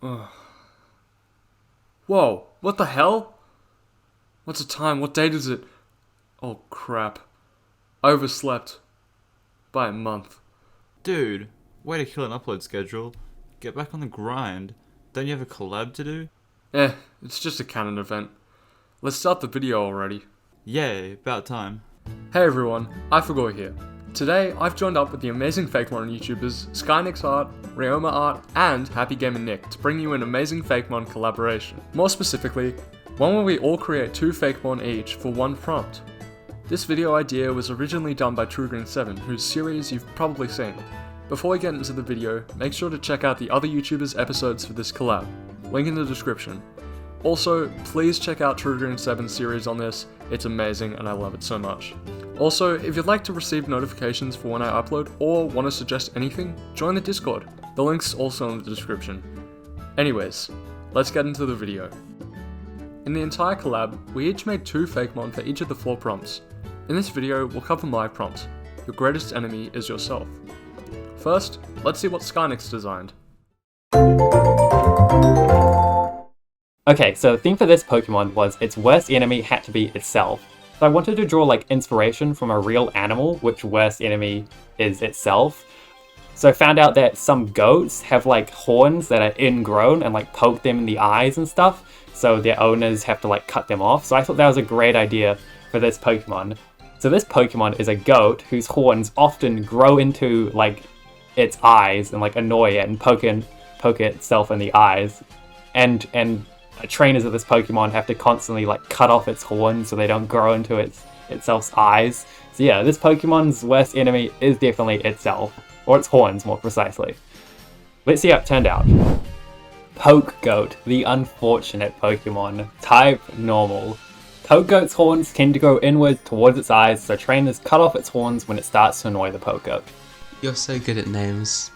Ugh. Whoa, what the hell? What's the time? What date is it? Oh crap. I overslept. By a month. Dude, way to kill an upload schedule. Get back on the grind. Don't you have a collab to do? It's just a canon event. Let's start the video already. Yay, about time. Hey everyone, iForgot here. Today, I've joined up with the amazing Fakemon YouTubers Skynex Art, Ryoma Art, and Happy Gamer Nick to bring you an amazing Fakemon collaboration. More specifically, one where we all create 2 Fakemon each for one prompt. This video idea was originally done by TrueGreen7, whose series you've probably seen. Before we get into the video, make sure to check out the other YouTubers' episodes for this collab. Link in the description. Also, please check out TrueGreen7's series on this, it's amazing and I love it so much. Also, if you'd like to receive notifications for when I upload or want to suggest anything, join the Discord. The link's also in the description. Anyways, let's get into the video. In the entire collab, we each made 2 Fakemon for each of the 4 prompts. In this video, we'll cover my prompt. Your greatest enemy is yourself. First, let's see what Skynex designed. Okay, so the theme for this Pokemon was its worst enemy had to be itself. So I wanted to draw like inspiration from a real animal, which worst enemy is itself. So I found out that some goats have like horns that are ingrown and like poke them in the eyes and stuff, so their owners have to like cut them off. So I thought that was a great idea for this Pokemon. So this Pokemon is a goat whose horns often grow into like its eyes and like annoy it and poke itself in the eyes. And trainers of this Pokemon have to constantly like cut off its horns so they don't grow into itself's eyes. So yeah, this Pokemon's worst enemy is definitely itself, or its horns more precisely. Let's see how it turned out. Pokegoat, the unfortunate Pokemon. Type normal. Pokegoat's horns tend to grow inwards towards its eyes, so trainers cut off its horns when it starts to annoy the Pokegoat. You're so good at names.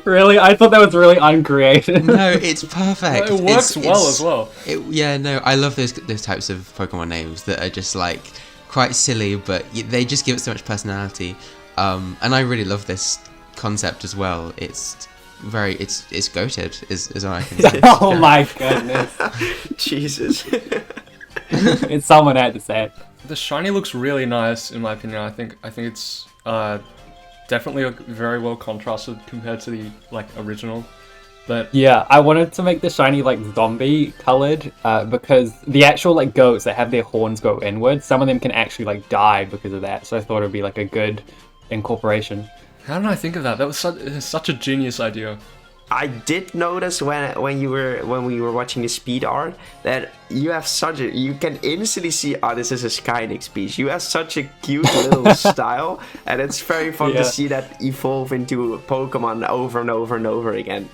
Really? I thought that was really uncreative. No, it's perfect. It works well as well. I love those types of Pokemon names that are just like quite silly, but they just give it so much personality. And I really love this concept as well. It's goated, is all I can say. Oh my goodness. Jesus. It's someone had to say it. The shiny looks really nice in my opinion. I think it's definitely very well contrasted compared to the like original. But yeah, I wanted to make the shiny like zombie colored because the actual like goats that have their horns go inward, some of them can actually like die because of that. So I thought it would be like a good incorporation. how did I think of that? That was such a genius idea. I did notice when we were watching the speed art that you have you can instantly see, oh, this is a Skynex piece. You have such a cute little style, and it's very fun to see that evolve into Pokemon over and over and over again.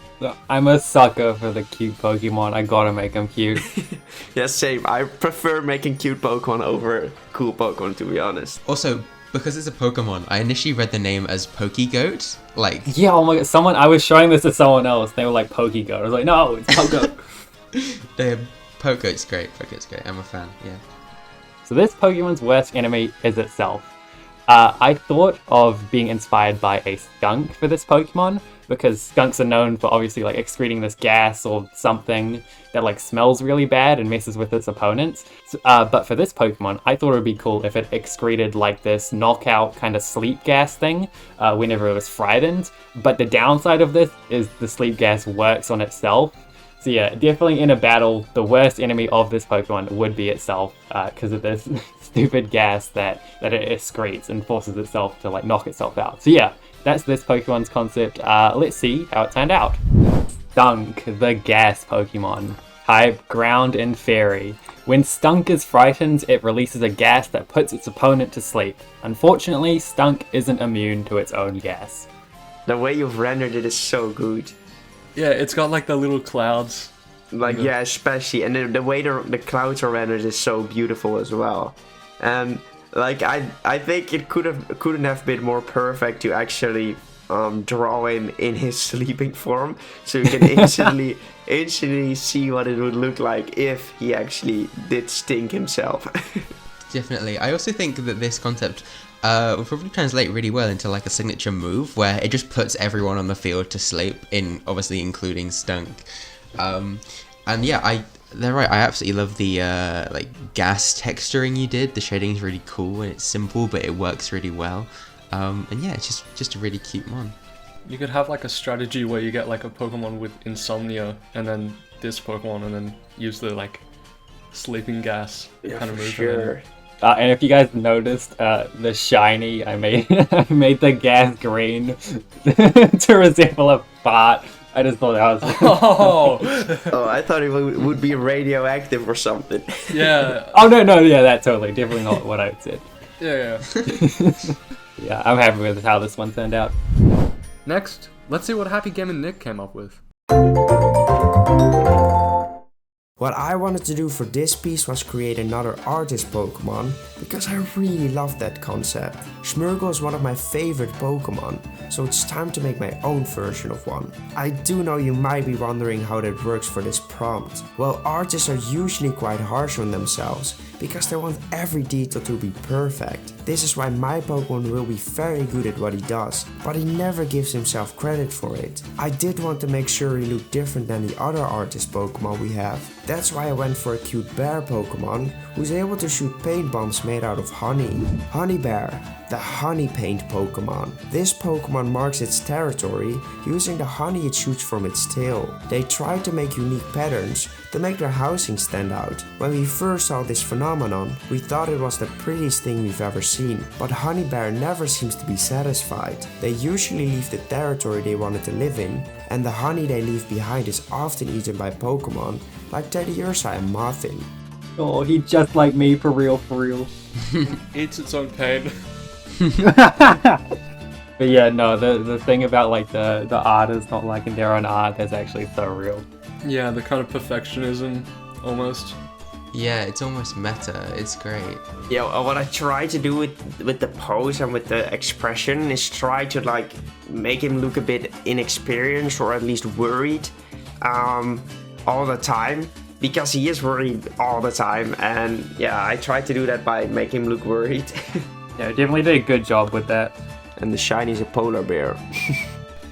I'm a sucker for the cute Pokemon. I gotta make them cute. Yeah, same. I prefer making cute Pokemon over cool Pokemon, to be honest. Also, because it's a Pokemon, I initially read the name as Pokegoat. Like, yeah, oh my god, I was showing this to someone else. They were like Pokegoat. I was like, no, it's Pokegoat. Pokegoat's great. Pokegoat's great. I'm a fan. Yeah. So this Pokemon's worst enemy is itself. I thought of being inspired by a skunk for this Pokemon, because skunks are known for obviously like excreting this gas or something that like smells really bad and messes with its opponents. So, but for this Pokemon, I thought it would be cool if it excreted like this knockout kind of sleep gas thing whenever it was frightened. But the downside of this is the sleep gas works on itself. So yeah, definitely in a battle, the worst enemy of this Pokemon would be itself because of this stupid gas that it excretes and forces itself to like knock itself out. So yeah, that's this Pokemon's concept. Let's see how it turned out. Stunk, the gas Pokemon. Type ground and fairy. When Stunk is frightened, it releases a gas that puts its opponent to sleep. Unfortunately, Stunk isn't immune to its own gas. The way you've rendered it is so good. Yeah, it's got like the little clouds. Like, yeah, especially. And the way the clouds are rendered is so beautiful as well. And like, I think it couldn't have been more perfect to actually draw him in his sleeping form, so you can instantly see what it would look like if he actually did stink himself. Definitely. I also think that this concept will probably translate really well into like a signature move where it just puts everyone on the field to sleep, in obviously including Stunk. And yeah, they're right. I absolutely love the like gas texturing you did. The shading is really cool and it's simple, but it works really well. And yeah, it's just a really cute mon. You could have like a strategy where you get like a Pokemon with insomnia, and then this Pokemon, and then use the like sleeping gas kind of move. Sure. And if you guys noticed, the shiny, I made I made the gas green to resemble a fart. I just thought that was. Oh, I thought it would be radioactive or something. Yeah. Oh no, yeah, that totally, definitely not what I said. Yeah. Yeah, I'm happy with how this one turned out. Next, let's see what Happy Gaming Nick came up with. What I wanted to do for this piece was create another artist Pokemon, because I really love that concept. Schmurgle is one of my favorite Pokemon, so it's time to make my own version of one. I do know you might be wondering how that works for this prompt. Well, artists are usually quite harsh on themselves, because they want every detail to be perfect. This is why my Pokemon will be very good at what he does, but he never gives himself credit for it. I did want to make sure he looked different than the other artist Pokemon we have. That's why I went for a cute bear Pokemon who's able to shoot paint bombs made out of honey. Honey Bear, the honey paint Pokemon. This Pokemon marks its territory using the honey it shoots from its tail. They try to make unique patterns to make their housing stand out. When we first saw this phenomenon, we thought it was the prettiest thing we've ever seen, but Honey Bear never seems to be satisfied. They usually leave the territory they wanted to live in, and the honey they leave behind is often eaten by Pokemon like Teddiursa and Muffin. Oh, he's just like me, for real, for real. Eats its own pain. But yeah, no, the thing about like the artists not liking their own art, that's actually so real. Yeah, the kind of perfectionism, almost. Yeah, it's almost meta. It's great. Yeah, what I try to do with the pose and with the expression is try to like make him look a bit inexperienced or at least worried all the time, because he is worried all the time, and yeah, I try to do that by making him look worried. Yeah, definitely did a good job with that. And the Shiny's a polar bear.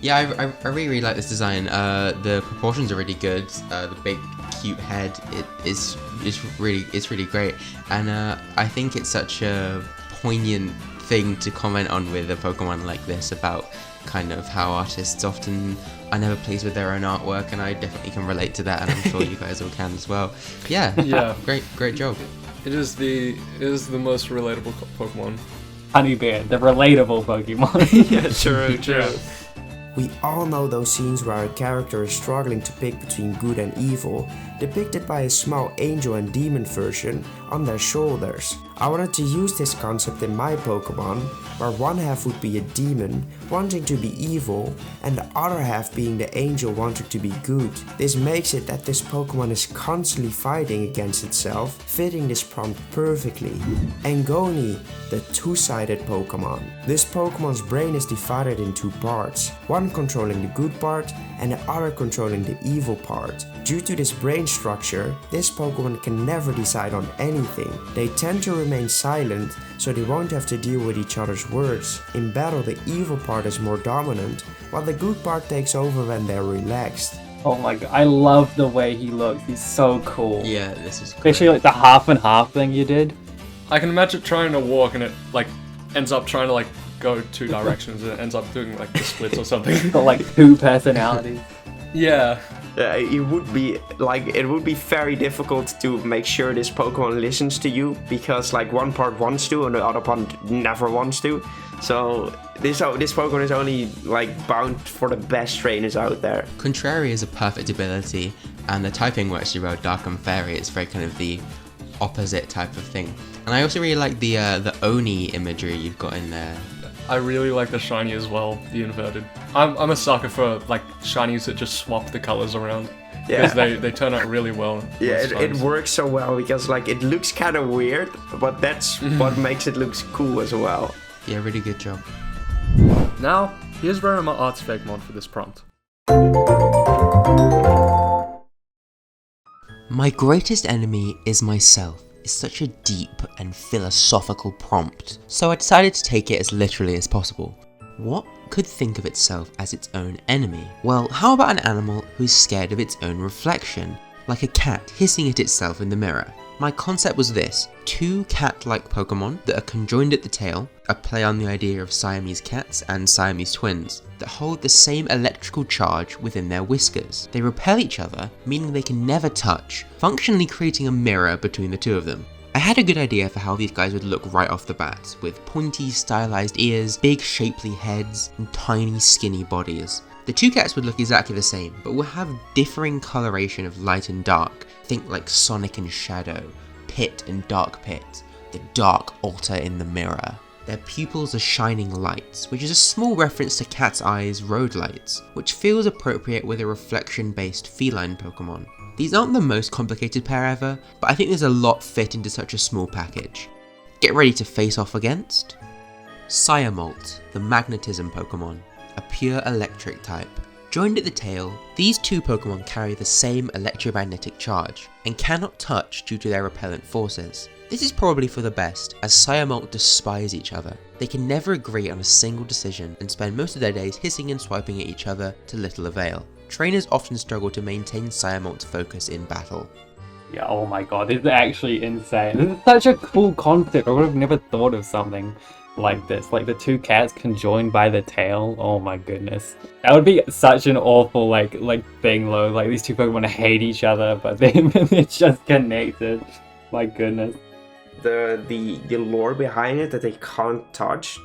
Yeah, I really like this design. The proportions are really good. The big cute head, it's really great, and I think it's such a poignant thing to comment on with a Pokemon like this, about kind of how artists often are never pleased with their own artwork, and I definitely can relate to that, and I'm sure you guys all can as well. Yeah, great job. It is the most relatable Pokemon. Honey Bear, the relatable Pokemon. Yeah, true. We all know those scenes where a character is struggling to pick between good and evil, depicted by a small angel and demon version on their shoulders. I wanted to use this concept in my Pokemon, where one half would be a demon wanting to be evil, and the other half being the angel wanting to be good. This makes it that this Pokemon is constantly fighting against itself, fitting this prompt perfectly. Angoni, the two-sided Pokemon. This Pokemon's brain is divided in two parts, one controlling the good part and the other controlling the evil part. Due to this brain structure, this Pokemon can never decide on anything. They tend to remain silent, so they won't have to deal with each other's words. In battle, the evil part is more dominant, while the good part takes over when they're relaxed. Oh my god, I love the way he looks. He's so cool. Yeah, this is great. Especially like the half and half thing you did. I can imagine trying to walk and it like ends up trying to like go two directions and it ends up doing like the splits or something. Got like two personalities. Yeah. It would be very difficult to make sure this Pokemon listens to you, because like one part wants to and the other part never wants to. So this Pokemon is only like bound for the best trainers out there. Contrary is a perfect ability, and the typing works really well. Dark and Fairy, it's very kind of the opposite type of thing. And I also really like the Oni imagery you've got in there. I really like the shiny as well, the inverted. I'm a sucker for like shinies that just swap the colors around. Yeah. Because they turn out really well. Yeah, it works so well, because like it looks kind of weird, but that's what makes it look cool as well. Yeah, really good job. Now, here's Rarima Art's Fakemon for this prompt. My greatest enemy is myself. is such a deep and philosophical prompt, so I decided to take it as literally as possible. What could think of itself as its own enemy? Well, how about an animal who's scared of its own reflection, like a cat hissing at itself in the mirror? My concept was this: 2 cat-like Pokemon that are conjoined at the tail, a play on the idea of Siamese cats and Siamese twins, that hold the same electrical charge within their whiskers. They repel each other, meaning they can never touch, functionally creating a mirror between the two of them. I had a good idea for how these guys would look right off the bat, with pointy, stylized ears, big shapely heads, and tiny skinny bodies. The 2 cats would look exactly the same, but will have differing coloration of light and dark. Think like Sonic and Shadow, Pit and Dark Pit, the dark altar in the mirror. Their pupils are shining lights, which is a small reference to Cat's Eye's road lights, which feels appropriate with a reflection-based feline Pokemon. These aren't the most complicated pair ever, but I think there's a lot fit into such a small package. Get ready to face off against Siamese, the magnetism Pokemon, a pure electric type. Joined at the tail, these 2 Pokemon carry the same electromagnetic charge, and cannot touch due to their repellent forces. This is probably for the best, as Siamese despise each other. They can never agree on a single decision, and spend most of their days hissing and swiping at each other to little avail. Trainers often struggle to maintain Siamese's focus in battle. Yeah, oh my god, this is actually insane. This is such a cool concept. I would have never thought of something like this. Like the 2 cats conjoined by the tail. Oh my goodness. That would be such an awful like thing though. Like these 2 Pokemon hate each other, but they're just connected. My goodness. The lore behind it, that they can't touch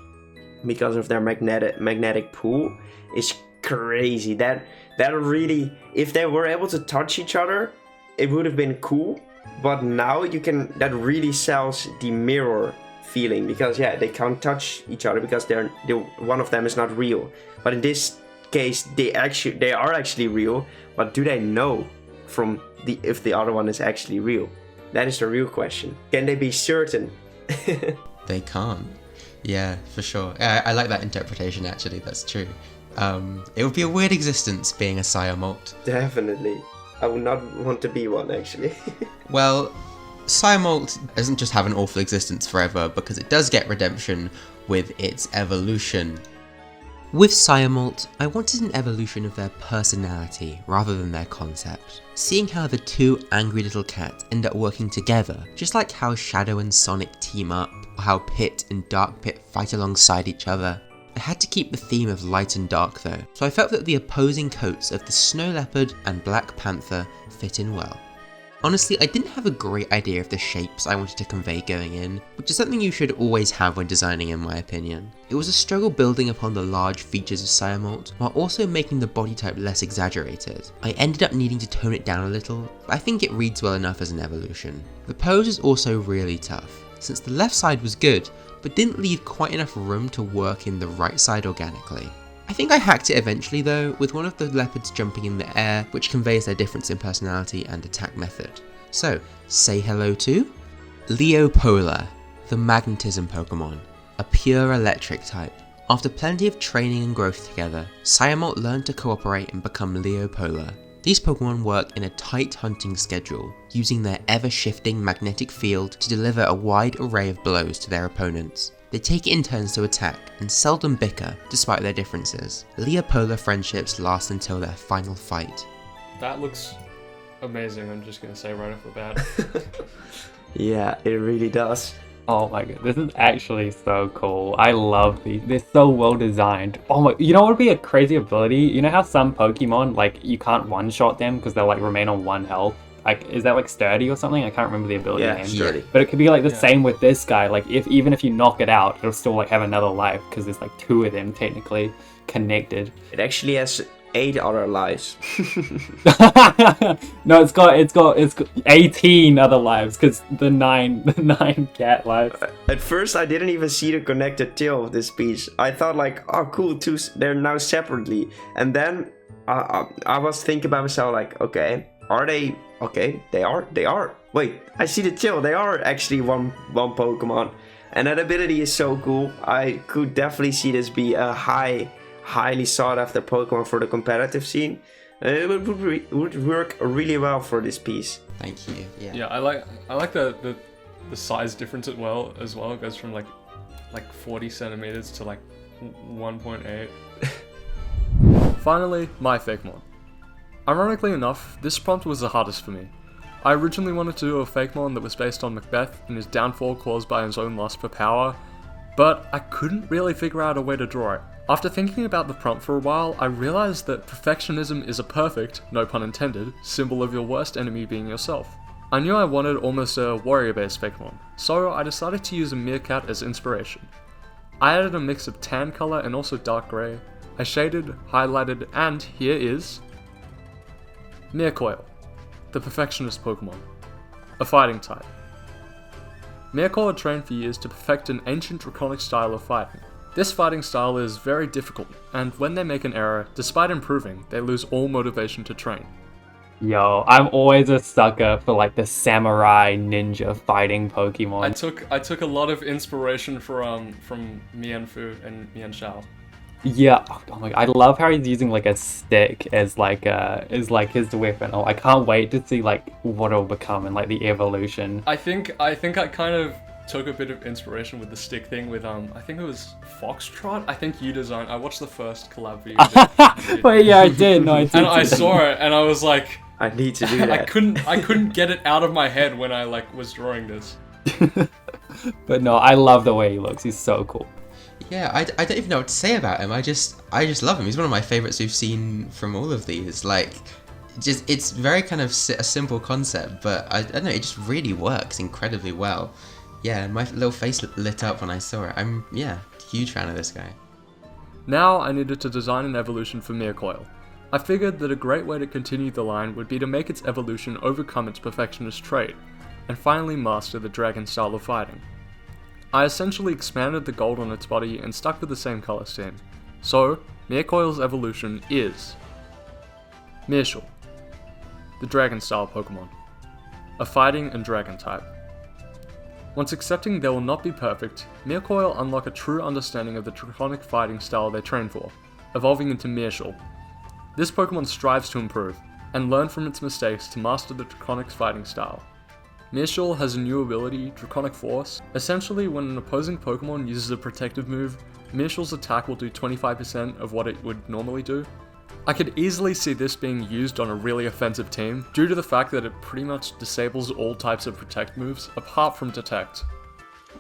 because of their magnetic pull, is crazy. That really, if they were able to touch each other, it would have been cool. But now that really sells the mirror feeling, because yeah, they can't touch each other because one of them is not real. But in this case, they are actually real. But do they know if the other one is actually real? That is the real question. Can they be certain? They can't. Yeah, for sure. I like that interpretation actually, that's true. It would be a weird existence being a Siamese. Definitely. I would not want to be one actually. Well, Siamese doesn't just have an awful existence forever, because it does get redemption with its evolution. With Siamese, I wanted an evolution of their personality rather than their concept. Seeing how the 2 angry little cats end up working together, just like how Shadow and Sonic team up, or how Pit and Dark Pit fight alongside each other. I had to keep the theme of light and dark though, so I felt that the opposing coats of the Snow Leopard and Black Panther fit in well. Honestly, I didn't have a great idea of the shapes I wanted to convey going in, which is something you should always have when designing in my opinion. It was a struggle building upon the large features of Siamese, while also making the body type less exaggerated. I ended up needing to tone it down a little, but I think it reads well enough as an evolution. The pose is also really tough, since the left side was good, but didn't leave quite enough room to work in the right side organically. I think I hacked it eventually though, with one of the leopards jumping in the air, which conveys their difference in personality and attack method. So, say hello to Leopola, the magnetism Pokemon, a pure electric type. After plenty of training and growth together, Siamese learned to cooperate and become Leopola. These Pokemon work in a tight hunting schedule, using their ever-shifting magnetic field to deliver a wide array of blows to their opponents. They take it in turns to attack, and seldom bicker, despite their differences. Leopola friendships last until their final fight. That looks amazing, I'm just gonna say right off the bat. Yeah, it really does. Oh my god, this is actually so cool. I love these. They're so well designed. Oh my, you know what would be a crazy ability? You know how some Pokemon, like, you can't one-shot them because they'll, like, remain on 1 health? Like, is that, like, sturdy or something? I can't remember the ability name. Sturdy. But it could be, like, the same with this guy. Like, even if you knock it out, it'll still, like, have another life because there's, like, 2 of them technically connected. It actually has 8 other lives. No, it's got 18 other lives because the nine cat lives. At first, I didn't even see the connected tail of this speech. I thought like, oh cool, they're now separately. And then I was thinking by myself like, okay, are they? Okay, they are. Wait, I see the tail. They are actually one Pokemon, and that ability is so cool. I could definitely see this be a highly sought after Pokemon for the competitive scene. It would work really well for this piece. Thank you. Yeah, I like the the size difference as well. It goes from like 40 centimeters to like 1.8. Finally, my Fakemon. Ironically enough, this prompt was the hardest for me. I originally wanted to do a Fakemon that was based on Macbeth and his downfall caused by his own lust for power, but I couldn't really figure out a way to draw it. After thinking about the prompt for a while, I realized that perfectionism is a perfect, no pun intended, symbol of your worst enemy being yourself. I knew I wanted almost a warrior-based Fakemon, so I decided to use a meerkat as inspiration. I added a mix of tan color and also dark grey. I shaded, highlighted, and here is Mercola, the perfectionist Pokemon, a fighting type. Mercola trained for years to perfect an ancient draconic style of fighting. This fighting style is very difficult, and when they make an error, despite improving, they lose all motivation to train. Yo, I'm always a sucker for like the samurai ninja fighting Pokemon. I took a lot of inspiration from Mienfoo and Mienshao. Yeah, oh my god, I love how he's using like a stick as his weapon. Oh, I can't wait to see like what it'll become and like the evolution. I think I kind of took a bit of inspiration with the stick thing with I think it was Foxtrot. I think you designed. I watched the first collab video. Wait, yeah, I did. No, I did. And I saw it, and I was like, I need to do that. I couldn't get it out of my head when I like was drawing this. But no, I love the way he looks. He's so cool. Yeah, I don't even know what to say about him. I just love him. He's one of my favorites we've seen from all of these. Like, just it's very kind of a simple concept, but I don't know, it just really works incredibly well. Yeah, my little face lit up when I saw it. I'm huge fan of this guy. Now I needed to design an evolution for Mercola. I figured that a great way to continue the line would be to make its evolution overcome its perfectionist trait, and finally master the dragon style of fighting. I essentially expanded the gold on its body and stuck with the same color scheme. So, Mercola's evolution is Mershul, the dragon style Pokemon, a fighting and dragon type. Once accepting they will not be perfect, Mercola unlock a true understanding of the draconic fighting style they train for, evolving into Mershul. This Pokemon strives to improve, and learn from its mistakes to master the draconic fighting style. Mershul has a new ability, Draconic Force. Essentially, when an opposing Pokemon uses a protective move, Mershul's attack will do 25% of what it would normally do. I could easily see this being used on a really offensive team, due to the fact that it pretty much disables all types of protect moves, apart from detect.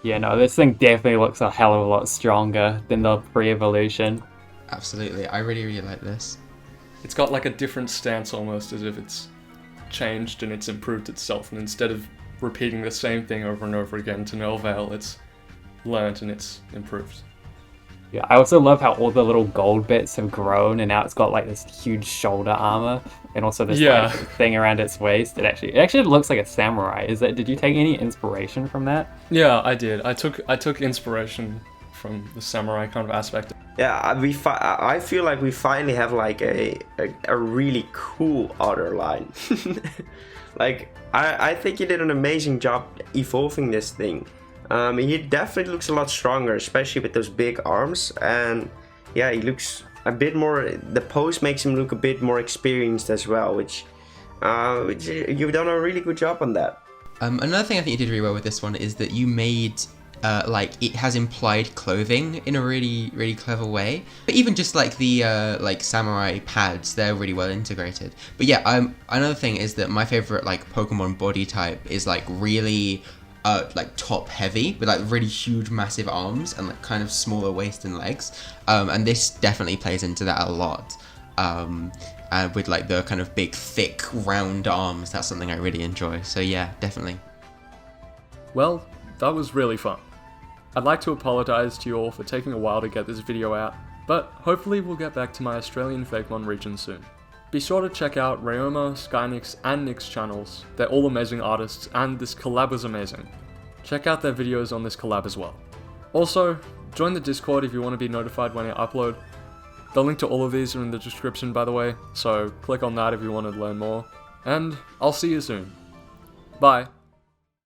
Yeah, no, this thing definitely looks a hell of a lot stronger than the pre-evolution. Absolutely, I really like this. It's got like a different stance almost, as if it's changed and it's improved itself, and instead of repeating the same thing over and over again to no avail, it's learnt and it's improved. Yeah, I also love how all the little gold bits have grown, and now it's got like this huge shoulder armor, and also this like, thing around its waist. It actually looks like a samurai. Did you take any inspiration from that? Yeah, I did. I took inspiration from the samurai kind of aspect. Yeah, I feel like we finally have like a really cool other line. Like, I think he did an amazing job evolving this thing. He definitely looks a lot stronger, especially with those big arms. And yeah, he looks a bit more, the pose makes him look a bit more experienced as well, which you've done a really good job on that. Another thing I think you did really well with this one is that you made like it has implied clothing in a really clever way. But even just like the like samurai pads, they're really well integrated. But yeah, another thing is that my favorite like Pokemon body type is like really like top heavy with like really huge massive arms and like kind of smaller waist and legs. And this definitely plays into that a lot. And with like the kind of big thick round arms, that's something I really enjoy. So yeah, definitely. Well, that was really fun. I'd like to apologise to you all for taking a while to get this video out, but hopefully we'll get back to my Australian Fakemon region soon. Be sure to check out Ryoma, Skynex and Nick's channels. They're all amazing artists, and this collab was amazing. Check out their videos on this collab as well. Also, join the Discord if you want to be notified when I upload. The link to all of these are in the description, by the way, so click on that if you want to learn more. And I'll see you soon. Bye.